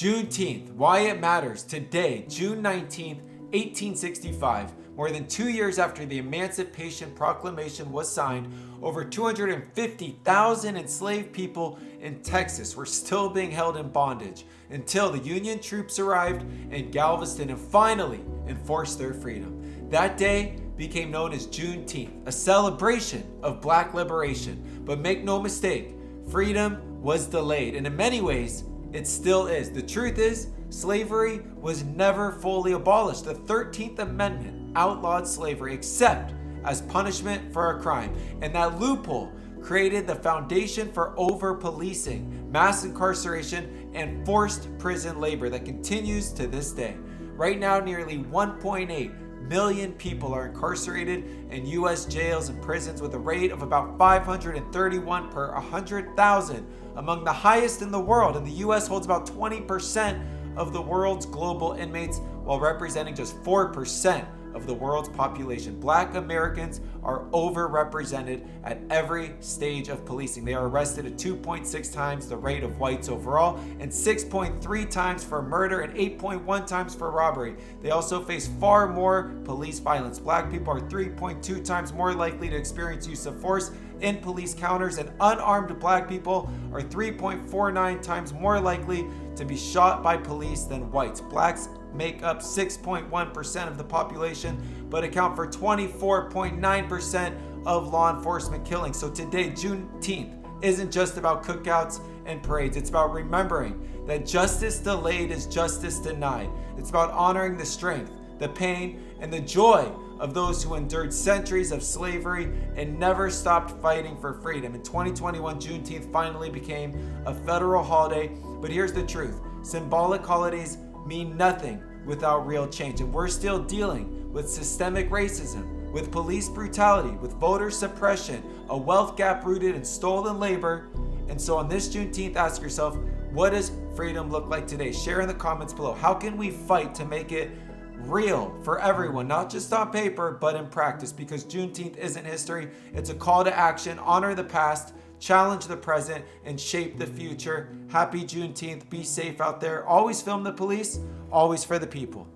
Juneteenth, why it matters. Today, June 19th, 1865, more than 2 years after the Emancipation Proclamation was signed, over 250,000 enslaved people in Texas were still being held in bondage until the Union troops arrived in Galveston and finally enforced their freedom. That day became known as Juneteenth, a celebration of Black liberation. But make no mistake, freedom was delayed, and in many ways, it still is. The truth is, slavery was never fully abolished. The 13th Amendment outlawed slavery except as punishment for a crime. And that loophole created the foundation for over-policing, mass incarceration, and forced prison labor that continues to this day. Right now, nearly 1.8 million people are incarcerated in U.S. jails and prisons with a rate of about 531 per 100,000, among the highest in the world. And the U.S. holds about 20% of the world's global inmates while representing just 4% of the world's population. Black Americans are overrepresented at every stage of policing. They are arrested at 2.6 times the rate of whites overall, and 6.3 times for murder and 8.1 times for robbery. They also face far more police violence. Black people are 3.2 times more likely to experience use of force in police encounters, and unarmed Black people are 3.49 times more likely to be shot by police than whites. Blacks make up 6.1% of the population, but account for 24.9% of law enforcement killings. So today, Juneteenth isn't just about cookouts and parades. It's about remembering that justice delayed is justice denied. It's about honoring the strength, the pain, and the joy of those who endured centuries of slavery and never stopped fighting for freedom. In 2021, Juneteenth finally became a federal holiday, but here's the truth. Symbolic holidays mean nothing without real change, and we're still dealing with systemic racism, with police brutality, with voter suppression, a wealth gap rooted in stolen labor. And so on this Juneteenth, ask yourself, what does freedom look like today? Share in the comments below. How can we fight to make it real for everyone, not just on paper, but in practice? Because Juneteenth isn't history. It's a call to action. Honor the past, challenge the present, and shape the future. Happy Juneteenth. Be safe out there. Always film the police, always for the people.